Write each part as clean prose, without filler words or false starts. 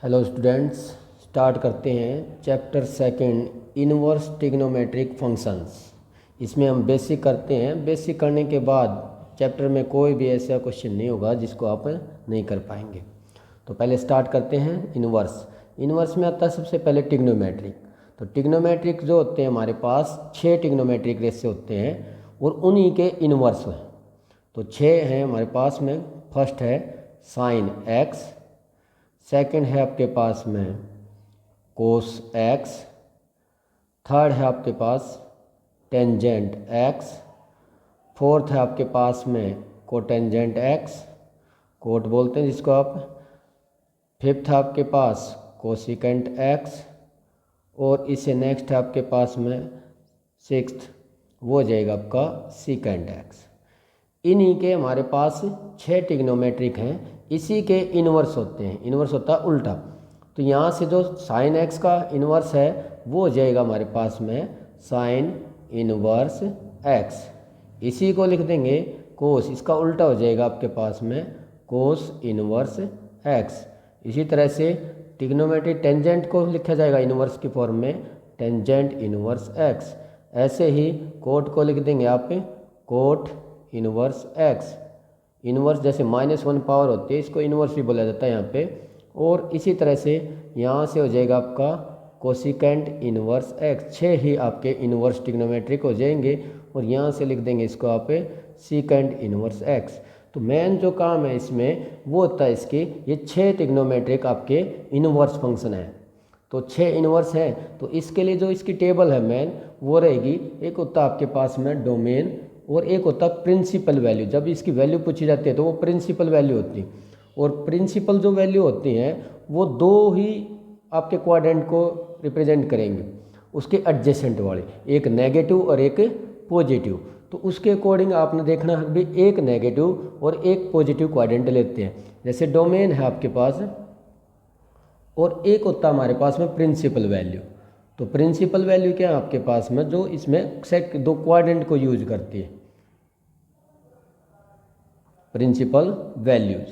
Hello students, start करते हैं chapter second inverse trigonometric functions. इसमें हम बेसिक करते हैं। बेसिक करने के बाद चैप्टर में कोई भी ऐसा क्वेश्चन नहीं होगा जिसको आप नहीं कर पाएंगे। तो पहले स्टार्ट करते हैं इनवर्स। इनवर्स में आता है सबसे पहले ट्रिग्नोमेट्रिक। तो ट्रिग्नोमेट्रिक जो होते हैं हमारे पास 6 ट्रिग्नोमेट्रिक रेशे होते हैं और उन्हीं के इनवर्स हैं। तो 6 हैं हमारे पास में। फर्स्ट है साइन एक्स, सेकंड है आपके पास में कोस एक्स, थर्ड है आपके पास टेंजेंट एक्स, फोर्थ है आपके पास में कोटेंजेंट एक्स, कोट बोलते हैं जिसको आप, फिफ्थ है आपके पास कोसिकेंट एक्स, और इससे नेक्स्ट है आपके पास में सिक्स्थ, वो हो जाएगा आपका सीकेंट एक्स। इन्हीं के हमारे पास 6 ट्रिग्नोमेट्रिक हैं। इसी के इनवर्स होते हैं। इनवर्स होता है उल्टा। तो यहाँ से जो साइन एक्स का इनवर्स है वो हो जाएगा हमारे पास में साइन इनवर्स एक्स। इसी को लिख देंगे कोस, इसका उल्टा हो जाएगा आपके पास में कोस इनवर्स एक्स। इसी तरह से ट्रिग्नोमेट्रिक टेंजेंट को लिखा जाएगा इनवर्स की फॉर्म में टेंजेंट इनवर्स एक्स। ऐसे ही कोट को लिख देंगे आप कोट इनवर्स एक्स। इनवर्स जैसे -1 पावर होती है, इसको इनवर्स भी बोला जाता है यहाँ पे। और इसी तरह से यहाँ से हो जाएगा आपका कोसिकेंट इनवर्स एक्स। 6 ही आपके इनवर्स ट्रिग्नोमेट्रिक हो जाएंगे और यहाँ से लिख देंगे इसको आप सीकेंट इनवर्स एक्स। तो मेन जो काम है इसमें वो होता है इसके, ये 6 ट्रिग्नोमेट्रिक आपके इनवर्स फंक्शन है। तो 6 इनवर्स है। तो इसके लिए जो इसकी टेबल है मेन वो रहेगी, एक होता है आपके पास में डोमेन और एक होता है प्रिंसिपल वैल्यू। जब इसकी वैल्यू पूछी जाती है तो वो प्रिंसिपल वैल्यू होती है। और प्रिंसिपल जो वैल्यू होती हैं वो 2 ही आपके क्वाड्रेंट को रिप्रेजेंट करेंगे, उसके एडजेसेंट वाले, एक नेगेटिव और एक पॉजिटिव। तो उसके अकॉर्डिंग आपने देखना है भी एक नेगेटिव और एक पॉजिटिव क्वाड्रेंट लेते हैं। जैसे डोमेन है आपके पास और एक होता है हमारे पास में प्रिंसिपल वैल्यू। तो प्रिंसिपल वैल्यू क्या है आपके पास में, जो इसमें 2 क्वाड्रेंट को यूज करती है, प्रिंसिपल वैल्यूज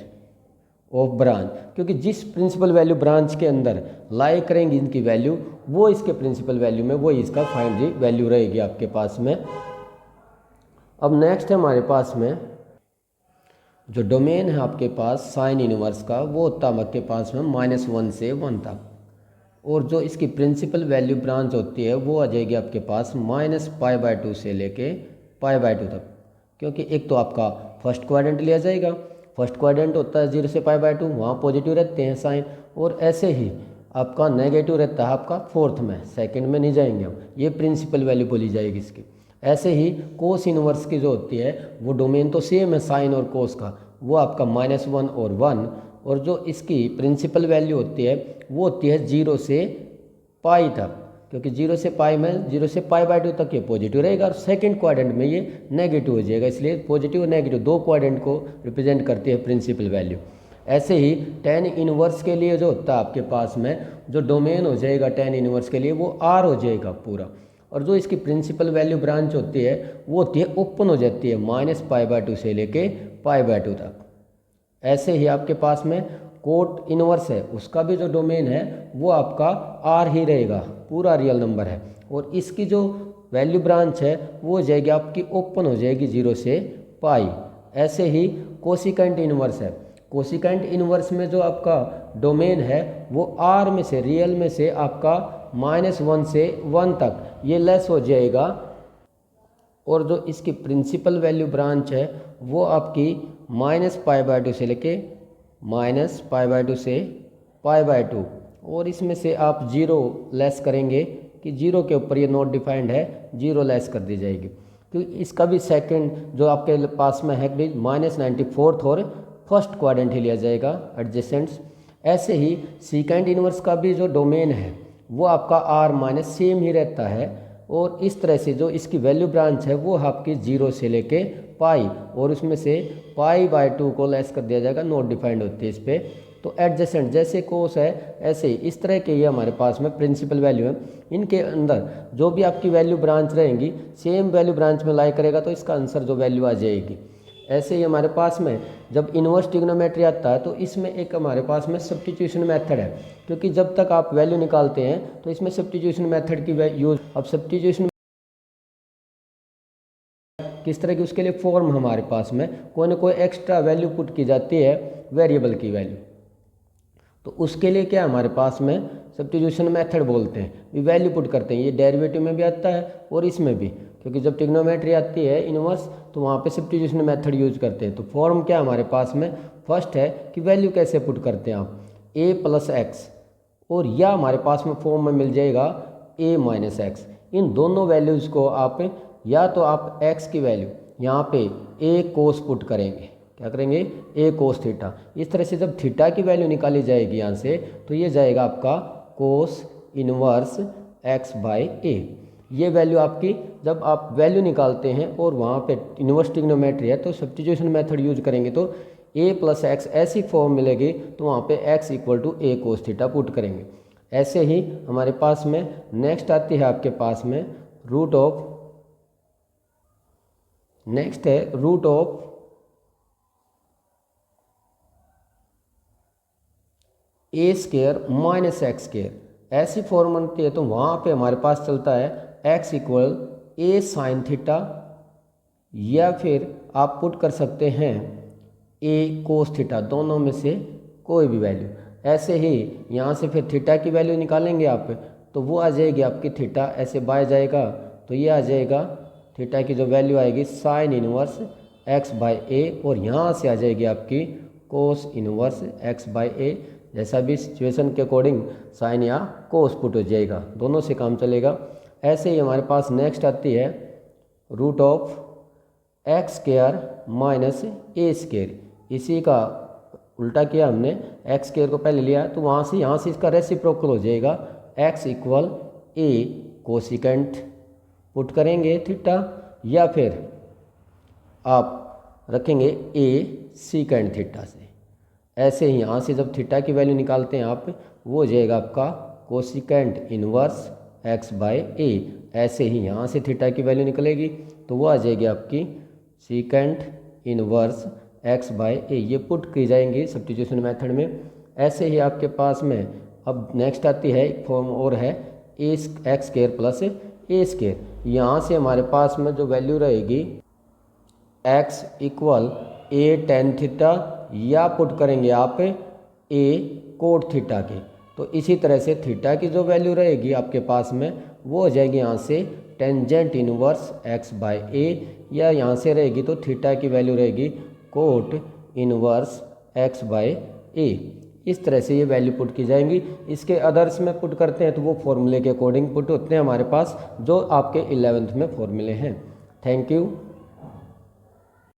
ऑफ ब्रांच। क्योंकि जिस प्रिंसिपल वैल्यू ब्रांच के अंदर लाई करेंगी इनकी वैल्यू, वो इसके प्रिंसिपल वैल्यू में वो इसका फाइनली वैल्यू रहेगी आपके पास में। अब नेक्स्ट है हमारे पास में जो डोमेन है आपके पास साइन इनवर्स का, वो होता है आपके पास में -1 से 1 तक। और जो इसकी प्रिंसिपल वैल्यू ब्रांच होती है वो आ जाएगी आपके पास -π/2 से लेके π/2 तक। क्योंकि एक तो आपका फर्स्ट क्वाड्रेंट लिया जाएगा, फर्स्ट क्वाड्रेंट होता है 0 से π/2, वहाँ पॉजिटिव रहते हैं साइन, और ऐसे ही आपका नेगेटिव रहता है आपका फोर्थ में, सेकंड में नहीं जाएंगे हम, ये प्रिंसिपल वैल्यू बोली जाएगी इसकी। ऐसे ही कोस इनवर्स की जो होती है वो डोमेन तो सेम है साइन और कोस का, वो आपका -1 और 1, और जो इसकी प्रिंसिपल वैल्यू होती है वो होती है 0 से पाई तक। क्योंकि 0 से पाई में 0 से π/2 तक ये पॉजिटिव रहेगा और सेकंड क्वाड्रेंट में ये नेगेटिव हो जाएगा, इसलिए पॉजिटिव और नेगेटिव 2 क्वाड्रेंट को रिप्रेजेंट करती है प्रिंसिपल वैल्यू। ऐसे ही टेन इनवर्स के लिए जो होता है आपके पास में जो डोमेन हो जाएगा टेन इनवर्स के लिए वो R हो जाएगा पूरा, और जो इसकी प्रिंसिपल वैल्यू ब्रांच होती है वो होती है ओपन हो जाती है -π/2 से लेके π/2 तक। ऐसे ही आपके पास में कोट इनवर्स है, उसका भी जो डोमेन है वो आपका R ही रहेगा, पूरा रियल नंबर है, और इसकी जो वैल्यू ब्रांच है वो हो जाएगी आपकी ओपन हो जाएगी 0 से पाई। ऐसे ही कोसिकेंट इनवर्स है, कोसिकेंट इनवर्स में जो आपका डोमेन है वो R में से, रियल में से आपका -1 से 1 तक ये लेस हो जाएगा, और जो इसकी प्रिंसिपल वैल्यू ब्रांच है वो आपकी -π/2 से लेके -π/2 से π/2, और इसमें से आप 0 लेस करेंगे कि 0 के ऊपर ये नॉट डिफाइंड है, 0 लेस कर दी जाएगी। तो इसका भी सेकंड जो आपके पास में है -94 और फर्स्ट क्वाड्रेंट ही लिया जाएगा एडजेसेंट्स। ऐसे ही सीकेंट इनवर्स का भी जो डोमेन है वो आपका R- सेम ही रहता है, और इस तरह से जो इसकी वैल्यू ब्रांच है वो आपकी 0 से लेके पाई, और उसमें से π/2 को लेस कर दिया जाएगा, नॉट डिफाइंड होती है इस पर। तो एडजेसेंट जैसे कोस है ऐसे ही इस तरह के ये हमारे पास में प्रिंसिपल वैल्यू है, इनके अंदर जो भी आपकी वैल्यू ब्रांच रहेंगी सेम वैल्यू ब्रांच में लाई करेगा तो इसका आंसर जो वैल्यू आ जाएगी। ऐसे ही हमारे पास में जब इन्वर्स ट्रिग्नोमेट्री आता है तो इसमें एक हमारे पास में सब्स्टिट्यूशन मेथड है। क्योंकि जब तक आप वैल्यू निकालते हैं तो इसमें सब्स्टिट्यूशन मेथड की यूज, अब सब्स्टिट्यूशन किस तरह की, उसके लिए फॉर्म हमारे पास में कोई ना कोई एक्स्ट्रा वैल्यू पुट की जाती है वेरिएबल की वैल्यू। तो उसके लिए क्या हमारे पास में सब्स्टिट्यूशन मेथड बोलते हैं, वैल्यू पुट करते हैं। ये डेरिवेटिव में भी आता है और इसमें भी, क्योंकि जब ट्रिग्नोमेट्री आती है इनवर्स तो वहाँ पे सब्स्टिट्यूशन मेथड यूज करते हैं। तो फॉर्म क्या हमारे पास में फर्स्ट है कि वैल्यू कैसे पुट करते हैं आप, a प्लस एक्स, और या हमारे पास में फॉर्म में मिल जाएगा a माइनस एक्स। इन दोनों वैल्यूज़ को आप या तो आप x की वैल्यू यहाँ पे a कोस पुट करेंगे, क्या करेंगे, a कोस थीटा। इस तरह से जब थीटा की वैल्यू निकाली जाएगी यहाँ से तो ये जाएगा आपका cos inverse x by a। ये वैल्यू आपकी, जब आप वैल्यू निकालते हैं और वहाँ पे इनवर्स ट्रिग्नोमेट्री है तो सब्स्टिट्यूशन मेथड यूज करेंगे तो a प्लस एक्स ऐसी फॉर्म मिलेगी, तो वहाँ पे x equal to a cos theta put करेंगे। ऐसे ही हमारे पास में नेक्स्ट आती है आपके पास में रूट ऑफ, नेक्स्ट है root of a square minus x square. ऐसी फॉर्म बनती है तो वहाँ पे हमारे पास चलता है x equal a sine theta, या फिर आप पुट कर सकते हैं a कोस थीटा, दोनों में से कोई भी वैल्यू। ऐसे ही यहाँ से फिर थीटा की वैल्यू निकालेंगे आप, तो वो आ जाएगी आपकी थीटा, ऐसे बाय जाएगा तो ये आ जाएगा थीटा की जो वैल्यू आएगी sine inverse x by a, और यहाँ से आ जाएगी आपकी cos inverse x by a। जैसा भी सिचुएशन के अकॉर्डिंग साइन या कोस पुट हो जाएगा, दोनों से काम चलेगा। ऐसे ही हमारे पास नेक्स्ट आती है root of x square minus a square. इसी का उल्टा किया हमने, एक्स स्क्वायर को पहले लिया तो वहाँ से यहाँ से इसका रेसिप्रोकल हो जाएगा, एक्स इक्वल ए कोसिकेंट पुट करेंगे थीटा, या फिर आप रखेंगे ए सीकेंट थीटा से। ऐसे ही यहाँ से जब थीटा की वैल्यू निकालते हैं आप, वो हो जाएगा आपका कोसिकेंट इनवर्स एक्स बाई ए। ऐसे ही यहाँ से थीटा की वैल्यू निकलेगी तो वो आ जाएगी आपकी सीकेंट इनवर्स एक्स बाई ए। ये पुट की जाएंगी सब्स्टिट्यूशन मेथड में। ऐसे ही आपके पास में अब नेक्स्ट आती है एक फॉर्म और है ए एक्स स्क्वायर प्लस ए स्क्वायर। यहाँ से हमारे पास में जो वैल्यू रहेगी x इक्वल ए टेन थीटा, या पुट करेंगे आप ए कोट थीटा के। तो इसी तरह से थीटा की जो वैल्यू रहेगी आपके पास में वो हो जाएगी यहाँ से टेंजेंट इनवर्स x बाई ए, या यहाँ से रहेगी तो थीटा की वैल्यू रहेगी कोट इनवर्स x बाई ए। इस तरह से ये वैल्यू पुट की जाएंगी। इसके अदर्स में पुट करते हैं तो वो फॉर्मूले के अकॉर्डिंग पुट होते हैं हमारे पास, जो आपके 11th में फॉर्मूले हैं। Thank you.